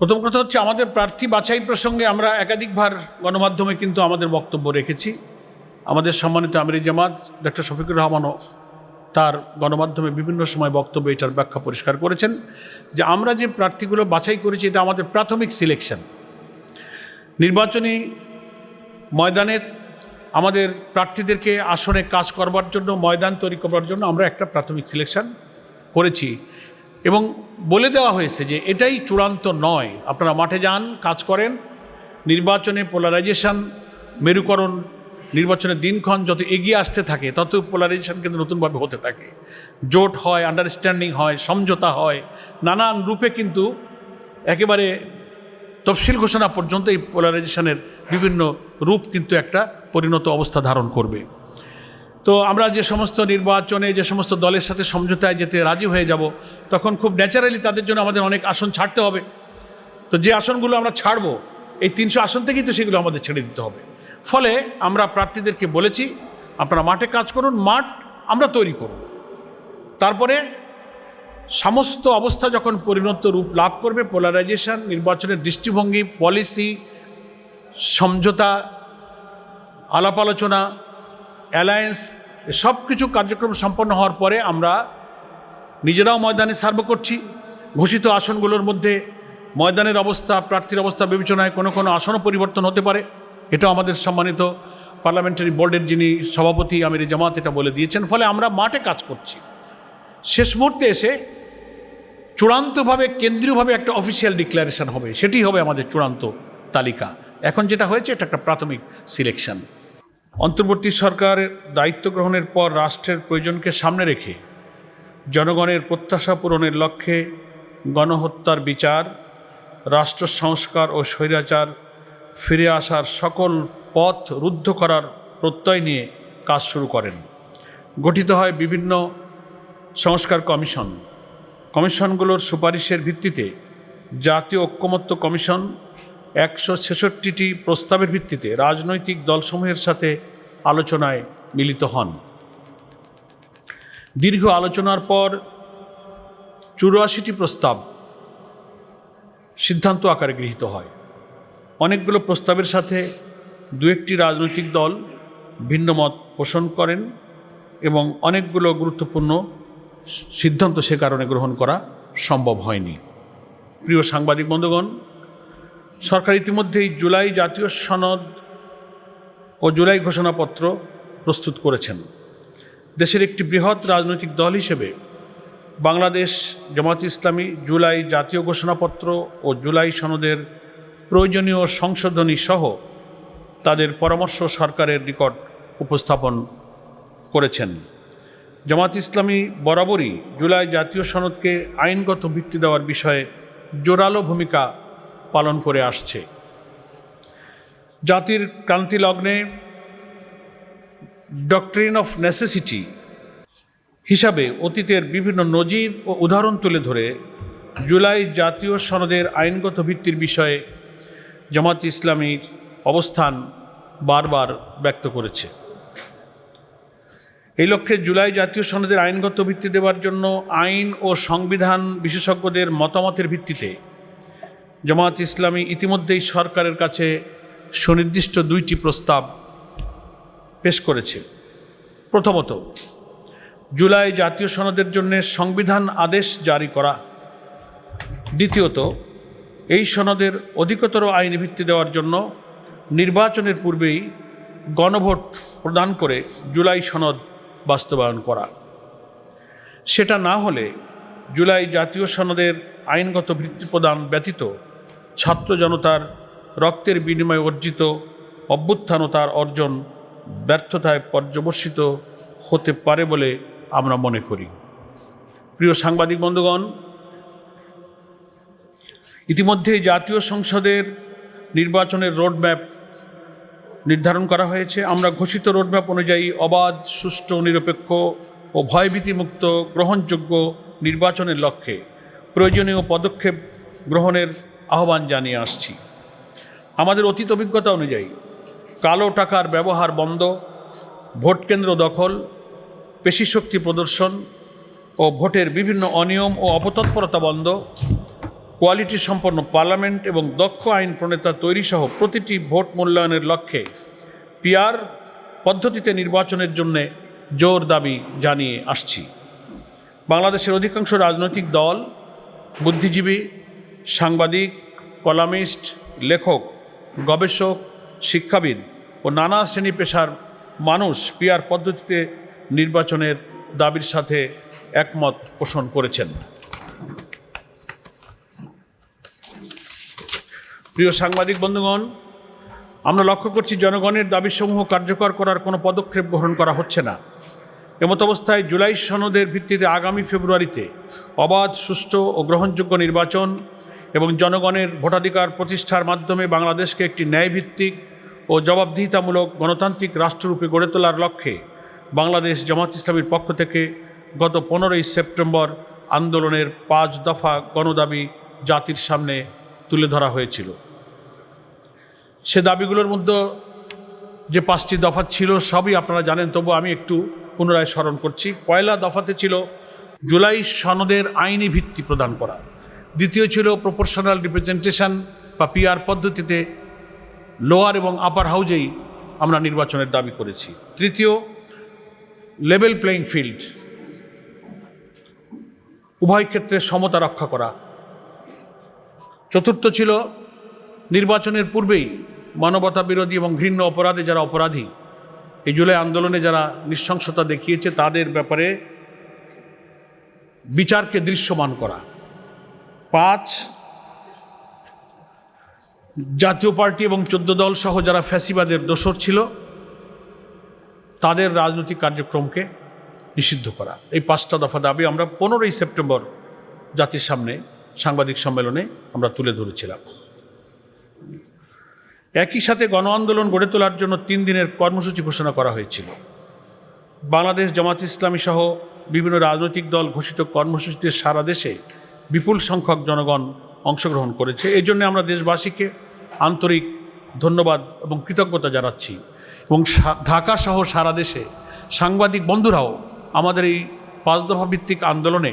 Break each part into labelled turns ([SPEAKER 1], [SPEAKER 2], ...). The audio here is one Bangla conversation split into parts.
[SPEAKER 1] প্রথম কথা হচ্ছে আমাদের প্রার্থী বাছাই প্রসঙ্গে আমরা একাধিকবার গণমাধ্যমে কিন্তু আমাদের বক্তব্য রেখেছি। আমাদের সম্মানিত আমির জামাত ডক্টর শফিকুর রহমানও তার গণমাধ্যমে বিভিন্ন সময় বক্তব্যে এটার ব্যাখ্যা পরিষ্কার করেছেন যে আমরা যে প্রার্থীগুলো বাছাই করেছি এটা আমাদের প্রাথমিক সিলেকশন। নির্বাচনী ময়দানে আমাদের প্রার্থীদেরকে আসনে কাজ করবার জন্য, ময়দান তৈরি করবার জন্য আমরা একটা প্রাথমিক সিলেকশন করেছি এবং বলে দেওয়া হয়েছে যে এটাই চূড়ান্ত নয়। আপনারা মাঠে যান, কাজ করেন। নির্বাচনে পোলারাইজেশন, মেরুকরণ, নির্বাচনের দিনক্ষণ যত এগিয়ে আসতে থাকে তত পোলারাইজেশন কিন্তু নতুনভাবে হতে থাকে। জোট হয়, আন্ডারস্ট্যান্ডিং হয়, সমঝোতা হয়, নানান রূপে কিন্তু একেবারে তফসিল ঘোষণা পর্যন্ত এই পোলারাইজেশনের বিভিন্ন রূপ কিন্তু একটা পরিণত অবস্থা ধারণ করবে। তো আমরা যে সমস্ত নির্বাচনে যে সমস্ত দলের সাথে সমঝোতায় যেতে রাজি হয়ে যাব, তখন খুব ন্যাচারালি তাদের জন্য আমাদের অনেক আসন ছাড়তে হবে। তো যে আসনগুলো আমরা ছাড়বো, এই 300 আসন থেকেই তো সেগুলো আমাদের ছেড়ে দিতে হবে। ফলে আমরা প্রার্থীদেরকে বলেছি, আপনারা মাঠে কাজ করুন, মাঠ আমরা তৈরি করব। তারপরে সমস্ত অবস্থা যখন পরিণত রূপ লাভ করবে, পোলারাইজেশন, নির্বাচনের দৃষ্টিভঙ্গি, পলিসি, সমঝোতা, আলাপ আলোচনা, অ্যালায়েন্স, সব কিছু কার্যক্রম সম্পন্ন হওয়ার পরে আমরা নিজেরাও ময়দানে সার্ভ করছি। ঘোষিত আসনগুলোর মধ্যে ময়দানের অবস্থা, প্রার্থীর অবস্থা বিবেচনায় কোনো কোনো আসনও পরিবর্তন হতে পারে। এটাও আমাদের সম্মানিত পার্লামেন্টারি বোর্ডের যিনি সভাপতি আমির জামাত এটা বলে দিয়েছেন। ফলে আমরা মাঠে কাজ করছি। শেষ মুহূর্তে এসে চূড়ান্তভাবে কেন্দ্রীয়ভাবে একটা অফিসিয়াল ডিক্লারেশন হবে, সেটি হবে আমাদের চূড়ান্ত তালিকা। এখন যেটা হয়েছে এটা একটা প্রাথমিক সিলেকশন। অন্তর্বর্তী সরকারের দায়িত্ব গ্রহণের পর রাষ্ট্রের প্রয়োজনকে সামনে রেখে জনগণের প্রত্যাশা পূরণের লক্ষ্যে গণহত্যার বিচার, রাষ্ট্র সংস্কার ও স্বৈরাচার ফিরে আসার সকল পথ রুদ্ধ করার প্রত্যয় নিয়ে কাজ শুরু করেন। গঠিত হয় বিভিন্ন সংস্কার কমিশন। কমিশনগুলোর সুপারিশের ভিত্তিতে জাতীয় ঐক্যমত্য কমিশন 166টি প্রস্তাবের ভিত্তিতে রাজনৈতিক দলসমূহের সাথে আলোচনায় মিলিত হন। দীর্ঘ আলোচনার পর 84টি প্রস্তাব সিদ্ধান্ত আকারে গৃহীত হয়। অনেকগুলো প্রস্তাবের সাথে দু একটি রাজনৈতিক দল ভিন্ন মত পোষণ করেন এবং অনেকগুলো গুরুত্বপূর্ণ সিদ্ধান্ত সে কারণে গ্রহণ করা সম্ভব হয়নি। প্রিয় সাংবাদিক বন্ধুগণ, সরকার ইতিমধ্যেই জুলাই জাতীয় সনদ ও জুলাই ঘোষণাপত্র প্রস্তুত করেছেন। দেশের একটি বৃহৎ রাজনৈতিক দল হিসেবে বাংলাদেশ জামাত ইসলামী জুলাই জাতীয় ঘোষণাপত্র ও জুলাই সনদের প্রয়োজনীয় সংশোধনী সহ তাদের পরামর্শ সরকারের নিকট উপস্থাপন করেছেন। জামাত ইসলামী বরাবরই জুলাই জাতীয় সনদকে আইনগত ভিত্তি দেওয়ার বিষয়ে জোরালো ভূমিকা পালন করে আসছে। জাতির ক্রান্তি লগ্নে ডক্ট্রিন অফ নেসেসিটি হিসাবে অতীতের বিভিন্ন নজির ও উদাহরণ তুলে ধরে জুলাই জাতীয় সনদের আইনগত ভিত্তির বিষয়ে জামাত ইসলামীর অবস্থান বারবার ব্যক্ত করেছে। এই লক্ষ্যে জুলাই জাতীয় সনদের আইনগত ভিত্তি দেওয়ার জন্য আইন ও সংবিধান বিশেষজ্ঞদের মতামতের ভিত্তিতে জামাত ইসলামী ইতিমধ্যেই সরকারের কাছে সুনির্দিষ্ট 2টি প্রস্তাব পেশ করেছে। প্রথমত, জুলাই জাতীয় সনদের জন্য সংবিধান আদেশ জারি করা। দ্বিতীয়ত, এই সনদের অধিকতর আইনি ভিত্তি দেওয়ার জন্য নির্বাচনের পূর্বেই গণভোট প্রদান করে জুলাই সনদ বাস্তবায়ন করা। সেটা না হলে জুলাই জাতীয় সনদের আইনগত ভিত্তি প্রদান ব্যতীত ছাত্র জনতার রক্তের বিনিময়ে অর্জিত অভ্যুত্থান ও তার অর্জন ব্যর্থতায় পর্যবসিত হতে পারে বলে আমরা মনে করি। প্রিয় সাংবাদিক বন্ধুগণ, ইতিমধ্যেই জাতীয় সংসদের নির্বাচনের রোডম্যাপ নির্ধারণ করা হয়েছে। আমরা ঘোষিত রোডম্যাপ অনুযায়ী অবাধ, সুষ্ঠু, নিরপেক্ষ ও ভয়ভীতিমুক্ত গ্রহণযোগ্য নির্বাচনের লক্ষ্যে প্রয়োজনীয় পদক্ষেপ গ্রহণের আহ্বান জানিয়ে আসছি। আমাদের অতীত অভিজ্ঞতা অনুযায়ী কালো টাকার ব্যবহার বন্ধ, ভোটকেন্দ্র দখল, পেশিশক্তি প্রদর্শন ও ভোটের বিভিন্ন অনিয়ম ও অপতৎপরতা বন্ধ কোয়ালিটি সম্পন্ন পার্লামেন্ট এবং দক্ষ আইন প্রণেতা তৈরি সহ প্রতিটি ভোট মূল্যায়নের লক্ষ্যে পিআর পদ্ধতিতে নির্বাচনের জন্য জোর দাবি জানিয়ে আসছি। বাংলাদেশের অধিকাংশ রাজনৈতিক দল, বুদ্ধিজীবী, সাংবাদিক, কলামিস্ট, লেখক, গবেষক, শিক্ষাবিদ ও নানা শ্রেণী পেশার মানুষ পিআর পদ্ধতিতে নির্বাচনের দাবির সাথে একমত পোষণ করেছেন। প্রিয় সাংবাদিক বন্ধুগণ, আমরা লক্ষ্য করছি জনগণের দাবিসমূহ কার্যকর করার কোনো পদক্ষেপ গ্রহণ করা হচ্ছে না। এমত অবস্থায় জুলাই সনদের ভিত্তিতে আগামী ফেব্রুয়ারিতে অবাধ, সুষ্ঠু ও গ্রহণযোগ্য নির্বাচন এবং জনগণের ভোটাধিকার প্রতিষ্ঠার মাধ্যমে বাংলাদেশকে একটি ন্যায়ভিত্তিক ও জবাবদিহিতামূলক গণতান্ত্রিক রাষ্ট্ররূপে গড়ে তোলার লক্ষ্যে বাংলাদেশ জামাত ইসলামীর পক্ষ থেকে গত 15ই সেপ্টেম্বর আন্দোলনের 5 দফা গণদাবি জাতির সামনে তুলে ধরা হয়েছিল। সে দাবিগুলোর মধ্যে যে 5টি দফা ছিল সবই আপনারা জানেন, তবু আমি একটু পুনরায় স্মরণ করছি। পয়লা দফাতে ছিল জুলাই সনদের আইনি ভিত্তি প্রদান করা। দ্বিতীয় ছিল প্রপোর্শনাল রিপ্রেজেন্টেশন বা পিআর পদ্ধতিতে লোয়ার এবং আপার হাউজেই আমরা নির্বাচনের দাবি করেছি। তৃতীয়, লেভেল প্লেইং ফিল্ড, উভয় ক্ষেত্রে সমতা রক্ষা করা। চতুর্থ ছিল নির্বাচনের পূর্বেই মানবতা বিরোধী এবং ঘৃণ্য অপরাধে যারা অপরাধী, এই জুলাই আন্দোলনে যারা নৃশংসতা দেখিয়েছে তাদের ব্যাপারে বিচারকে দৃশ্যমান করা। 5, জাতীয় পার্টি এবং 14 দল সহ যারা ফ্যাসিবাদের দোসর ছিল তাদের রাজনৈতিক কার্যক্রমকে নিষিদ্ধ করা। এই 5টা দফা দাবি আমরা 15ই সেপ্টেম্বর জাতির সামনে সাংবাদিক সম্মেলনে আমরা তুলে ধরেছিলাম। একই সাথে গণ আন্দোলন গড়ে তোলার জন্য 3 দিনের কর্মসূচি ঘোষণা করা হয়েছিল। বাংলাদেশ জামাত ইসলামী সহ বিভিন্ন রাজনৈতিক দল ঘোষিত কর্মসূচিতে সারা দেশে বিপুল সংখ্যক জনগণ অংশগ্রহণ করেছে। এই জন্য আমরা দেশবাসীকে আন্তরিক ধন্যবাদ এবং কৃতজ্ঞতা জানাচ্ছি এবং ঢাকা সহ সারা দেশে সাংবাদিক বন্ধুরাও আমাদের এই 5 দফা ভিত্তিক আন্দোলনে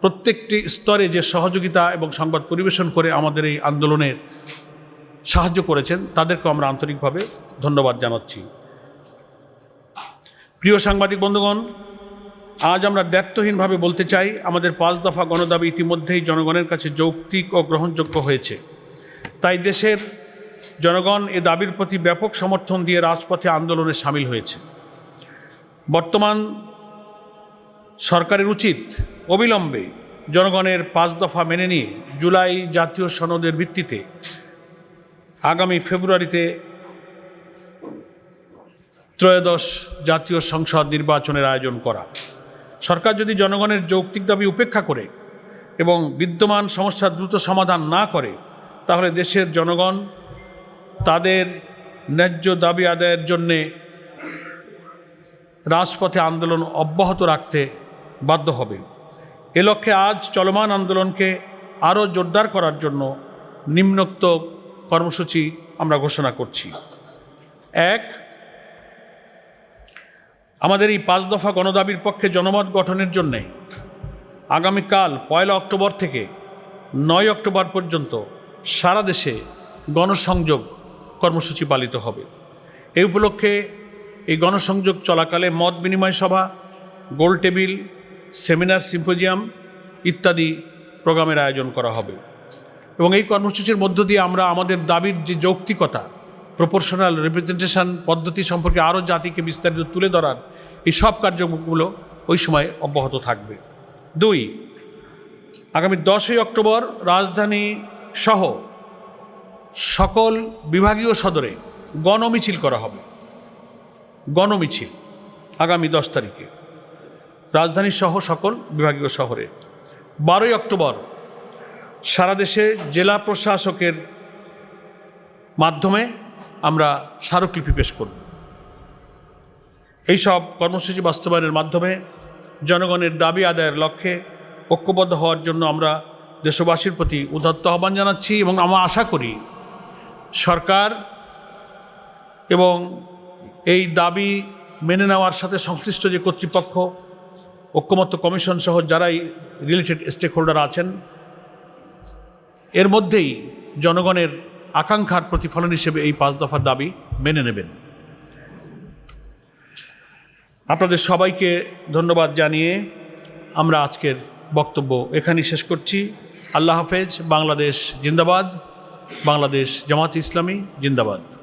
[SPEAKER 1] প্রত্যেকটি স্তরে যে সহযোগিতা এবং সংবাদ পরিবেশন করে আমাদের এই আন্দোলনের সাহায্য করেছেন তাদেরকে আমরা আন্তরিকভাবে ধন্যবাদ জানাচ্ছি। প্রিয় সাংবাদিক বন্ধুগণ, আজ আমরা দায়িত্বহীনভাবে বলতে চাই আমাদের 5 দফা গণদাবি ইতিমধ্যেই জনগণের কাছে যৌক্তিক ও গ্রহণযোগ্য হয়েছে। তাই দেশের জনগণ এ দাবির প্রতি ব্যাপক সমর্থন দিয়ে রাজপথে আন্দোলনে সামিল হয়েছে। বর্তমান সরকারের উচিত অবিলম্বে জনগণের 5 দফা মেনে নিয়ে জুলাই জাতীয় সনদের ভিত্তিতে আগামী ফেব্রুয়ারিতে ত্রয়োদশ জাতীয় সংসদ নির্বাচনের আয়োজন করা। সরকার যদি জনগণের যৌক্তিক দাবি উপেক্ষা করে এবং বিদ্যমান সমস্যার দ্রুত সমাধান না করে তাহলে দেশের জনগণ তাদের ন্যায্য দাবি আদায়ের জন্যে রাজপথে আন্দোলন অব্যাহত রাখতে বাধ্য হবে। এ লক্ষ্যে আজ চলমান আন্দোলনকে আরও জোরদার করার জন্য নিম্নোক্ত কর্মসূচি আমরা ঘোষণা করছি। 1, আমাদের এই 5 দফা গণদাবির পক্ষে জনমত গঠনের জন্যে আগামীকাল 1 অক্টোবর থেকে 9 অক্টোবর পর্যন্ত সারা দেশে গণসংযোগ কর্মসূচি পালিত হবে। এই উপলক্ষে এই গণসংযোগ চলাকালে মত বিনিময় সভা, গোল টেবিল, সেমিনার, সিম্পোজিয়াম ইত্যাদি প্রোগ্রামের আয়োজন করা হবে এবং এই কর্মসূচির মধ্য দিয়ে আমরা আমাদের দাবির যে যৌক্তিকতা, প্রপোর্শনাল রিপ্রেজেন্টেশন পদ্ধতি সম্পর্কে আরও জাতিকে বিস্তারিত তুলে ধরার এই সব কার্যক্রমগুলো ওই সময় অব্যাহত থাকবে। 2, আগামী 10ই অক্টোবর রাজধানী সহ সকল বিভাগীয় সদরে গণমিছিল করা হবে। গণমিছিল আগামী 10 তারিখে রাজধানী সহ সকল বিভাগীয় শহরে। 12ই অক্টোবর সারা দেশে জেলা প্রশাসকের মাধ্যমে আমরা স্মারকলিপি পেশ করব। এইসব কর্মসূচি বাস্তবায়নের মাধ্যমে জনগণের দাবি আদায়ের লক্ষ্যে ঐক্যবদ্ধ হওয়ার জন্য আমরা দেশবাসীর প্রতি উদাত্ত আহ্বান জানাচ্ছি এবং আমরা আশা করি সরকার এবং এই দাবি মেনে নেওয়ার সাথে সংশ্লিষ্ট যে কর্তৃপক্ষ, ঐক্যমত্য কমিশন সহ যারাই রিলেটেড স্টেক হোল্ডার আছেন এর মধ্যেই জনগণের আকাঙ্ক্ষার প্রতিফলন হিসেবে এই 5 দফার দাবি মেনে নেবেন। আপনাদের সবাইকে ধন্যবাদ জানিয়ে আমরা আজকের বক্তব্য এখানেই শেষ করছি। আল্লাহ হাফেজ। বাংলাদেশ জিন্দাবাদ। বাংলাদেশ জামাত ইসলামী জিন্দাবাদ।